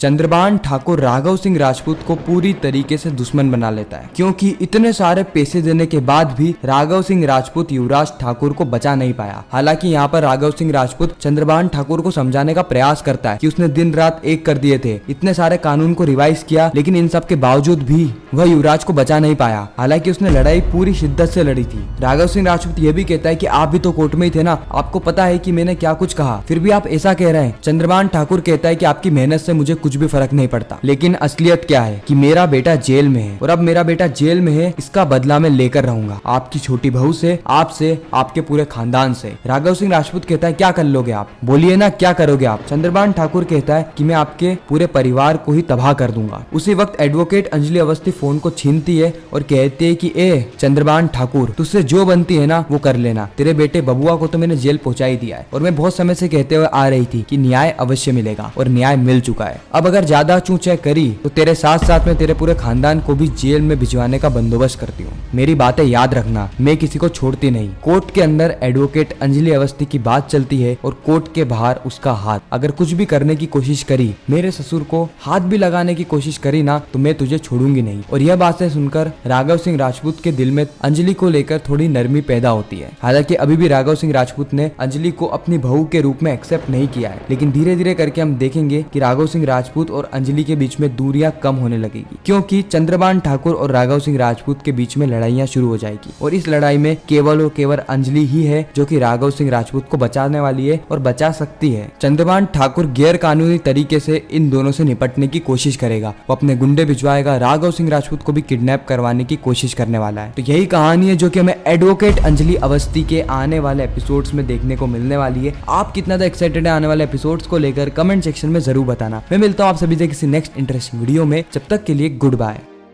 चंद्रभान ठाकुर राघव सिंह राजपूत को पूरी तरीके से दुश्मन बना लेता है, क्योंकि इतने सारे पैसे देने के बाद भी राघव सिंह राजपूत युवराज ठाकुर को बचा नहीं पाया। हालांकि यहाँ पर राघव सिंह राजपूत चंद्रभान ठाकुर को समझाने का प्रयास करता है कि उसने दिन रात एक कर दिए थे, इतने सारे कानून को रिवाइज किया, लेकिन इन सब के बावजूद भी वह युवराज को बचा नहीं पाया। हालांकि उसने लड़ाई पूरी शिद्दत से लड़ी थी। राघव सिंह राजपूत यह भी कहता है कि आप भी तो कोर्ट में ही थे ना, आपको पता है कि मैंने क्या कुछ कहा, फिर भी आप ऐसा कह रहे हैं। चंद्रभान ठाकुर कहता है कि आपकी मेहनत से मुझे कुछ भी फर्क नहीं पड़ता, लेकिन असलियत क्या है कि मेरा बेटा जेल में है और अब मेरा बेटा जेल में है, इसका बदला मैं लेकर रहूंगा, आपकी छोटी बहू से, आपसे, आपके पूरे खानदान से। राघव सिंह राजपूत कहता है क्या कर लोगे आप, बोलिए ना क्या करोगे आप। चंद्रभान ठाकुर कहता है कि मैं आपके पूरे परिवार को ही तबाह कर दूंगा। उसी वक्त एडवोकेट अंजलि अवस्थी फोन को छीनती है और कहती है कि ए चंद्रभान ठाकुर, तुझसे जो बनती है ना वो कर लेना, तेरे बेटे बबुआ को तो मैंने जेल पहुंचा ही दिया है और मैं बहुत समय से कहते हुए आ रही थी कि न्याय अवश्य मिलेगा और न्याय मिल चुका है। अब अगर ज्यादा चूचे करी तो तेरे साथ साथ में तेरे पूरे खानदान को भी जेल में भिजवाने का बंदोबस्त करती हूँ। मेरी बातें याद रखना, मैं किसी को छोड़ती नहीं। कोर्ट के अंदर एडवोकेट अंजलि अवस्थी की बात चलती है और कोर्ट के बाहर उसका हाथ। अगर कुछ भी करने की कोशिश करी, मेरे ससुर को हाथ भी लगाने की कोशिश करी ना, तो मैं तुझे छोड़ूंगी नहीं। और यह बातें सुनकर राघव सिंह राजपूत के दिल में अंजलि को लेकर थोड़ी नरमी पैदा होती है। हालांकि अभी भी राघव सिंह राजपूत ने अंजलि को अपनी बहू के रूप में एक्सेप्ट नहीं किया है, लेकिन धीरे धीरे करके हम देखेंगे कि राघव सिंह राजपूत और अंजलि के बीच में दूरियां कम होने लगेगी, क्योंकि चंद्रभान ठाकुर और राघव सिंह राजपूत के बीच में लड़ाइयां शुरू हो जाएगी और इस लड़ाई में केवल और केवल अंजलि ही है जो कि राघव सिंह राजपूत को बचाने वाली है और बचा सकती है। चंद्रभान ठाकुर गैर कानूनी तरीके से इन दोनों से निपटने की कोशिश करेगा, वो अपने गुंडे भिजवाएगा, राघव सिंह राजपूत को भी किडनैप करवाने की कोशिश करने वाला है। तो यही कहानी है जो कि हमें एडवोकेट अंजलि अवस्थी के आने वाले एपिसोड्स में देखने को मिलने वाली है। आप कितना एक्साइटेड है आने वाले एपिसोड्स को लेकर, कमेंट सेक्शन में जरूर बताना। मैं मिलता हूँ आप सभी से किसी नेक्स्ट इंटरेस्टिंग वीडियो में, जब तक के लिए गुड बाय।